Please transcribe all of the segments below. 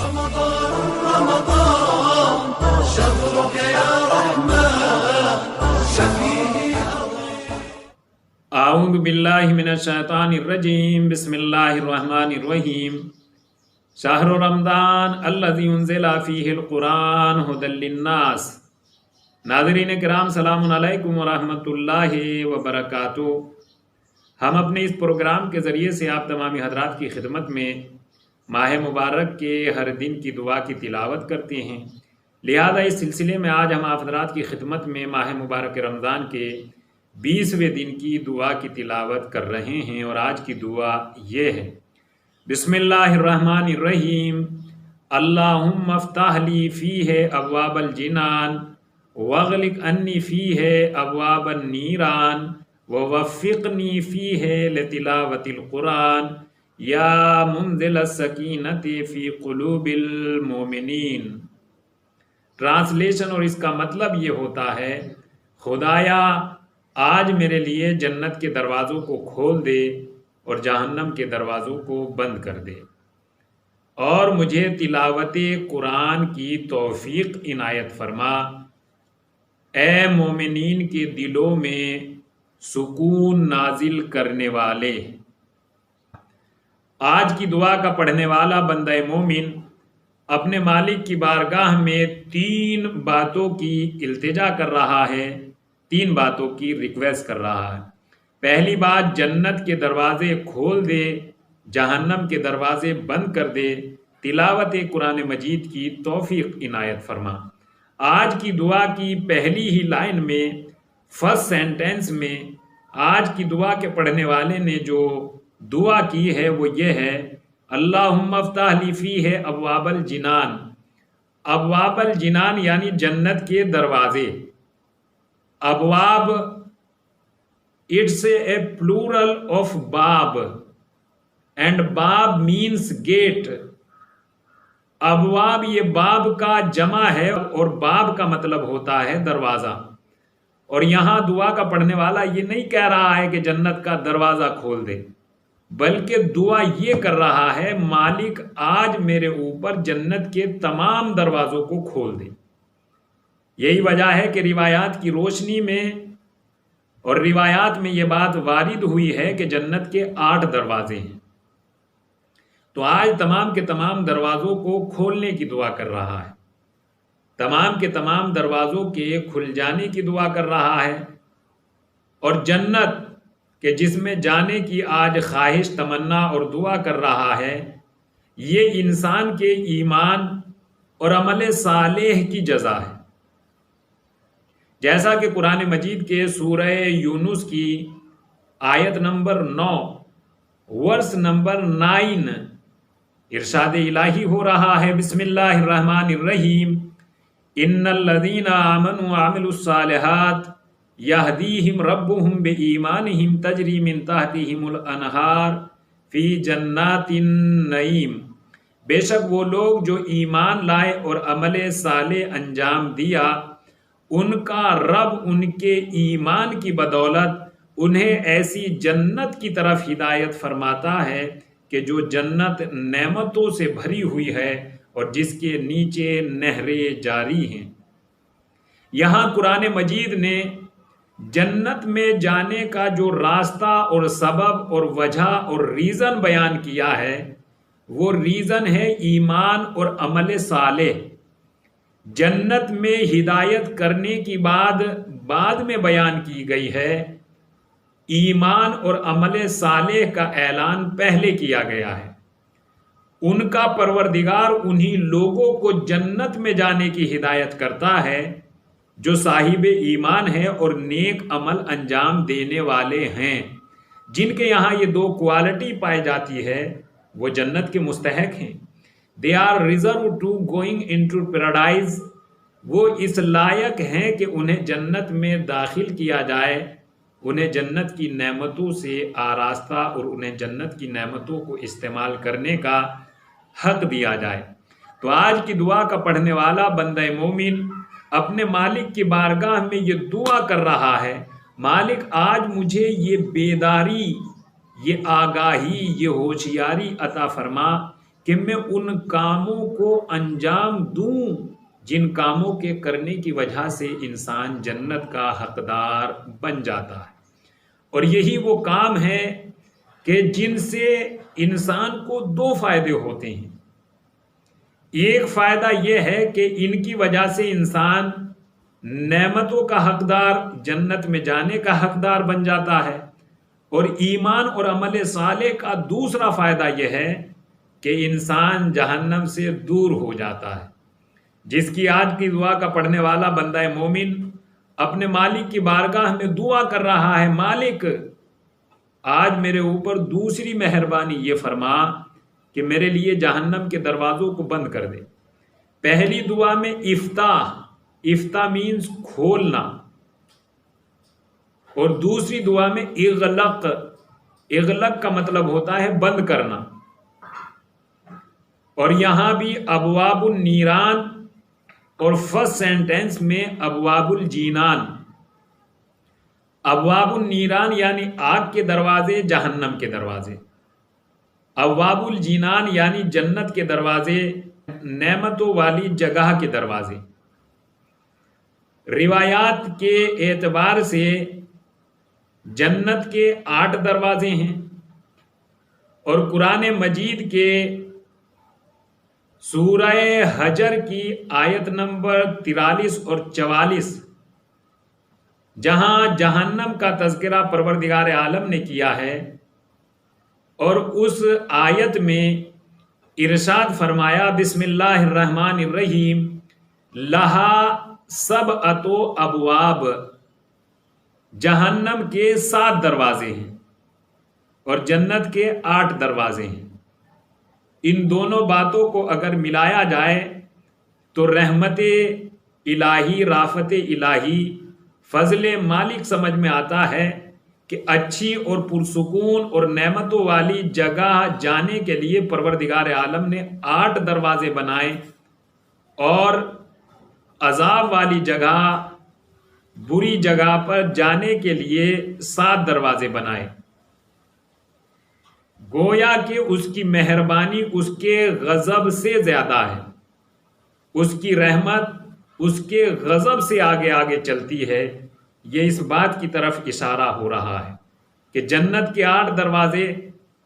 رمضان رمضان شهرك يا رحمن شفيه اعوذ باللہ من الشیطان الرجیم بسم اللہ الرحمن الرحیم شہر رمضان الذی انزل فیہ القرآن ھدی للناس۔ ناظرین کرام سلام علیکم ورحمۃ اللہ وبرکاتہ۔ ہم اپنے اس پروگرام کے ذریعے سے آپ تمامی حضرات کی خدمت میں ماہ مبارک کے ہر دن کی دعا کی تلاوت کرتے ہیں، لہذا اس سلسلے میں آج ہم آپ حضرات کی خدمت میں ماہ مبارک رمضان کے 20ویں دن کی دعا کی تلاوت کر رہے ہیں، اور آج کی دعا یہ ہے: بسم اللہ الرحمن الرحیم، اللہم افتح لی فیہ ابواب الجنان واغلق انی فیہ ابواب النیران ووفقنی فیہ لتلاوت القرآن یا منزل السکینۃ فی قلوب المومنین۔ ٹرانسلیشن اور اس کا مطلب یہ ہوتا ہے: خدایا آج میرے لیے جنت کے دروازوں کو کھول دے اور جہنم کے دروازوں کو بند کر دے، اور مجھے تلاوت قرآن کی توفیق عنایت فرما۔ اے مومنین کے دلوں میں سکون نازل کرنے والے۔ آج کی دعا کا پڑھنے والا بندہ مومن اپنے مالک کی بارگاہ میں 3 باتوں کی التجا کر رہا ہے، 3 باتوں کی ریکویسٹ کر رہا ہے۔ پہلی بات، جنت کے دروازے کھول دے، جہنم کے دروازے بند کر دے، تلاوت قرآن مجید کی توفیق عنایت فرما۔ آج کی دعا کی پہلی ہی لائن میں، فرسٹ سینٹنس میں، آج کی دعا کے پڑھنے والے نے جو دعا کی ہے وہ یہ ہے: اللہم افتح لی فیہ ابواب الجنان۔ ابواب الجنان یعنی جنت کے دروازے۔ ابواب اٹس اے پلورل آف باب، اینڈ باب مینس گیٹ۔ ابواب یہ باب کا جمع ہے، اور باب کا مطلب ہوتا ہے دروازہ۔ اور یہاں دعا کا پڑھنے والا یہ نہیں کہہ رہا ہے کہ جنت کا دروازہ کھول دے، بلکہ دعا یہ کر رہا ہے: مالک آج میرے اوپر جنت کے تمام دروازوں کو کھول دے۔ یہی وجہ ہے کہ روایات کی روشنی میں اور روایات میں یہ بات وارد ہوئی ہے کہ جنت کے 8 دروازے ہیں۔ تو آج تمام کے تمام دروازوں کو کھولنے کی دعا کر رہا ہے، تمام کے تمام دروازوں کے کھل جانے کی دعا کر رہا ہے، اور جنت کہ جس میں جانے کی آج خواہش، تمنا اور دعا کر رہا ہے، یہ انسان کے ایمان اور عمل صالح کی جزا ہے۔ جیسا کہ قرآن مجید کے سورہ یونس کی آیت نمبر 9 ورس نمبر 9 ارشاد الہی ہو رہا ہے: بسم اللہ الرحمن الرحیم، ان الذین آمنوا وعملوا الصالحات یہدیہم ربہم بایمانہم تجری من تحتہم الانہار فی جنات النعیم۔ بے شک وہ لوگ جو ایمان لائے اور عمل صالح انجام دیا، ان کا رب ان کے ایمان کی بدولت انہیں ایسی جنت کی طرف ہدایت فرماتا ہے کہ جو جنت نعمتوں سے بھری ہوئی ہے اور جس کے نیچے نہریں جاری ہیں۔ یہاں قرآن مجید نے جنت میں جانے کا جو راستہ اور سبب اور وجہ اور ریزن بیان کیا ہے، وہ ریزن ہے ایمان اور عمل صالح۔ جنت میں ہدایت کرنے کی بعد میں بیان کی گئی ہے، ایمان اور عمل صالح کا اعلان پہلے کیا گیا ہے۔ ان کا پروردگار انہی لوگوں کو جنت میں جانے کی ہدایت کرتا ہے جو صاحب ایمان ہیں اور نیک عمل انجام دینے والے ہیں۔ جن کے یہاں یہ 2 کوالٹی پائی جاتی ہے وہ جنت کے مستحق ہیں۔ They are reserved to going into paradise۔ وہ اس لائق ہیں کہ انہیں جنت میں داخل کیا جائے، انہیں جنت کی نعمتوں سے آراستہ اور انہیں جنت کی نعمتوں کو استعمال کرنے کا حق دیا جائے۔ تو آج کی دعا کا پڑھنے والا بندہ مومن اپنے مالک کی بارگاہ میں یہ دعا کر رہا ہے: مالک آج مجھے یہ بیداری، یہ آگاہی، یہ ہوشیاری عطا فرما کہ میں ان کاموں کو انجام دوں جن کاموں کے کرنے کی وجہ سے انسان جنت کا حقدار بن جاتا ہے۔ اور یہی وہ کام ہے کہ جن سے انسان کو دو فائدے ہوتے ہیں۔ ایک فائدہ یہ ہے کہ ان کی وجہ سے انسان نعمتوں کا حقدار، جنت میں جانے کا حقدار بن جاتا ہے، اور ایمان اور عمل صالح کا دوسرا فائدہ یہ ہے کہ انسان جہنم سے دور ہو جاتا ہے۔ جس کی آج کی دعا کا پڑھنے والا بندہ مومن اپنے مالک کی بارگاہ میں دعا کر رہا ہے، مالک آج میرے اوپر دوسری مہربانی یہ فرما کہ میرے لیے جہنم کے دروازوں کو بند کر دے۔ پہلی دعا میں افتح مینز کھولنا، اور دوسری دعا میں اغلق کا مطلب ہوتا ہے بند کرنا۔ اور یہاں بھی ابواب النیران، اور فرسٹ سینٹینس میں ابواب الجینان۔ ابواب النیران یعنی آگ کے دروازے، جہنم کے دروازے۔ ابواب الجینان یعنی جنت کے دروازے، نعمتوں والی جگہ کے دروازے۔ روایات کے اعتبار سے جنت کے 8 دروازے ہیں، اور قرآن مجید کے سورہ حجر کی آیت نمبر 43 اور 44 جہاں جہنم کا تذکرہ پروردگار عالم نے کیا ہے، اور اس آیت میں ارشاد فرمایا بسم اللہ الرحمن الرحیم لہا سبعۃ ابواب، جہنم کے 7 دروازے ہیں اور جنت کے 8 دروازے ہیں۔ ان دونوں باتوں کو اگر ملایا جائے تو رحمت الہی، رافت الہی، فضل مالک سمجھ میں آتا ہے کہ اچھی اور پرسکون اور نعمتوں والی جگہ جانے کے لیے پروردگار عالم نے 8 دروازے بنائے، اور عذاب والی جگہ، بری جگہ پر جانے کے لیے 7 دروازے بنائے۔ گویا کہ اس کی مہربانی اس کے غضب سے زیادہ ہے، اس کی رحمت اس کے غضب سے آگے آگے چلتی ہے۔ یہ اس بات کی طرف اشارہ ہو رہا ہے کہ جنت کے 8 دروازے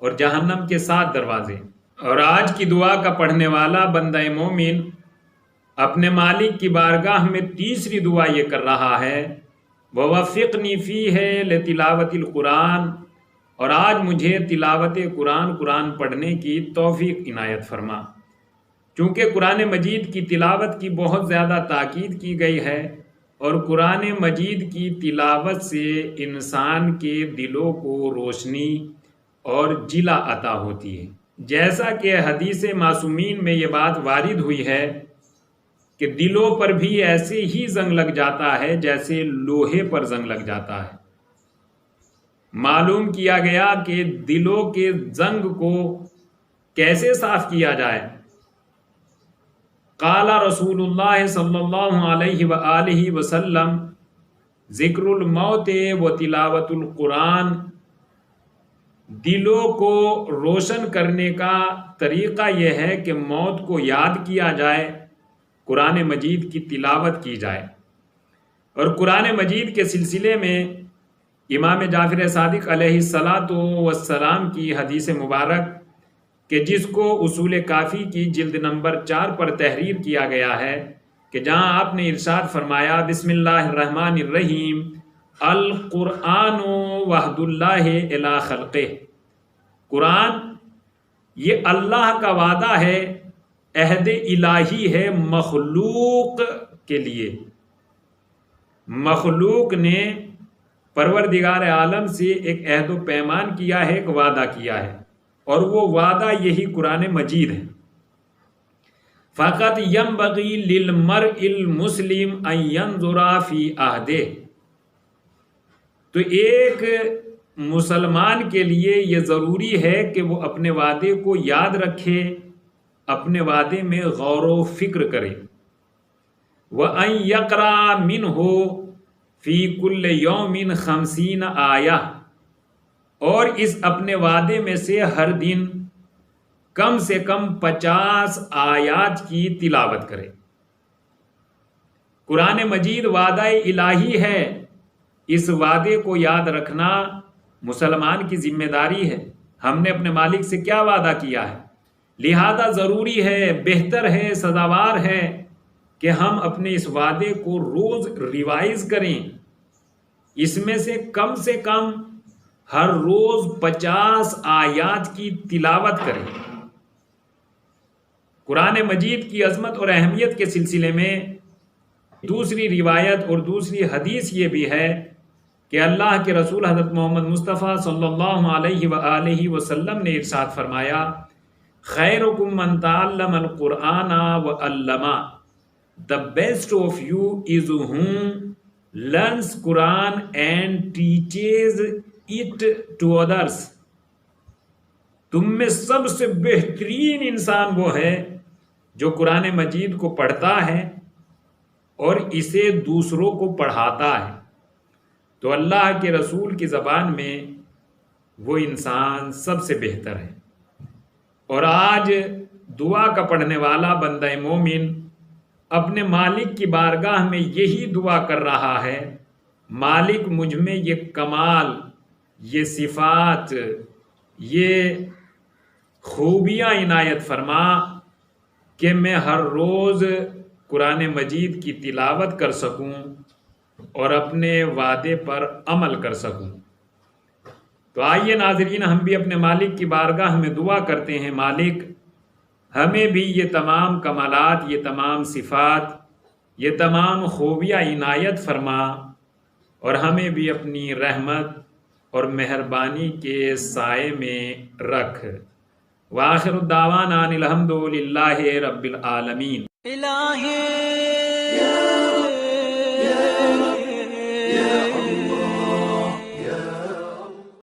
اور جہنم کے 7 دروازے۔ اور آج کی دعا کا پڑھنے والا بندہ مومن اپنے مالک کی بارگاہ میں تیسری دعا یہ کر رہا ہے، وَوَفِّقْنِي فِيهِ لِتِلَاوَةِ الْقُرْآنِ، اور آج مجھے تلاوت قرآن پڑھنے کی توفیق عنایت فرما۔ چونکہ قرآن مجید کی تلاوت کی بہت زیادہ تاکید کی گئی ہے، اور قرآن مجید کی تلاوت سے انسان کے دلوں کو روشنی اور جلا عطا ہوتی ہے۔ جیسا کہ حدیث معصومین میں یہ بات وارد ہوئی ہے کہ دلوں پر بھی ایسے ہی زنگ لگ جاتا ہے جیسے لوہے پر زنگ لگ جاتا ہے۔ معلوم کیا گیا کہ دلوں کے زنگ کو کیسے صاف کیا جائے۔ قال رسول اللہ صلی اللہ علیہ وآلہ وسلم ذکر الموت و تلاوت القرآن، دلوں کو روشن کرنے کا طریقہ یہ ہے کہ موت کو یاد کیا جائے، قرآن مجید کی تلاوت کی جائے۔ اور قرآن مجید کے سلسلے میں امام جعفر صادق علیہ السلام کی حدیث مبارک کہ جس کو اصول کافی کی جلد نمبر 4 پر تحریر کیا گیا ہے، کہ جہاں آپ نے ارشاد فرمایا بسم اللہ الرحمن الرحیم القرآن وحد اللہ الی خلقہ، قرآن یہ اللہ کا وعدہ ہے، عہد الہی ہے مخلوق کے لیے۔ مخلوق نے پروردگار عالم سے ایک عہد و پیمان کیا ہے، ایک وعدہ کیا ہے، اور وہ وعدہ یہی قرآن مجید ہے۔ فقط ينبغي للمرء المسلم ان ينظر في عہدہ، تو ایک مسلمان کے لیے یہ ضروری ہے کہ وہ اپنے وعدے کو یاد رکھے، اپنے وعدے میں غور و فکر کرے۔ وَأَن يَقْرَأَ مِنْهُ فِي كُلِّ يَوْمٍ 50 آیہ، اور اس اپنے وعدے میں سے ہر دن کم سے کم 50 آیات کی تلاوت کرے۔ قرآن مجید وعدہ الہی ہے، اس وعدے کو یاد رکھنا مسلمان کی ذمہ داری ہے۔ ہم نے اپنے مالک سے کیا وعدہ کیا ہے، لہذا ضروری ہے، بہتر ہے، سزاوار ہے کہ ہم اپنے اس وعدے کو روز ریوائز کریں۔ اس میں سے کم ہر روز 50 آیات کی تلاوت کریں۔ قرآن مجید کی عظمت اور اہمیت کے سلسلے میں دوسری روایت اور دوسری حدیث یہ بھی ہے کہ اللہ کے رسول حضرت محمد مصطفیٰ صلی اللہ علیہ وآلہ وسلم نے ارشاد فرمایا، خیرکم من تعلم القرآن وعلمہ، the best of you is whom learns Quran and teaches it to others۔ تم میں سب سے بہترین انسان وہ ہے جو قرآن مجید کو پڑھتا ہے اور اسے دوسروں کو پڑھاتا ہے۔ تو اللہ کے رسول کی زبان میں وہ انسان سب سے بہتر ہے۔ اور آج دعا کا پڑھنے والا بندہ مومن اپنے مالک کی بارگاہ میں یہی دعا کر رہا ہے، مالک مجھ میں یہ کمال، یہ صفات، یہ خوبیاں عنایت فرما کہ میں ہر روز قرآن مجید کی تلاوت کر سکوں اور اپنے وعدے پر عمل کر سکوں۔ تو آئیے ناظرین، ہم بھی اپنے مالک کی بارگاہ میں دعا کرتے ہیں، مالک ہمیں بھی یہ تمام کمالات، یہ تمام صفات، یہ تمام خوبیاں عنایت فرما اور ہمیں بھی اپنی رحمت اور مہربانی کے سائے میں رکھ۔ وآخر الدعوانا ان الحمد للہ رب العالمین۔ الہی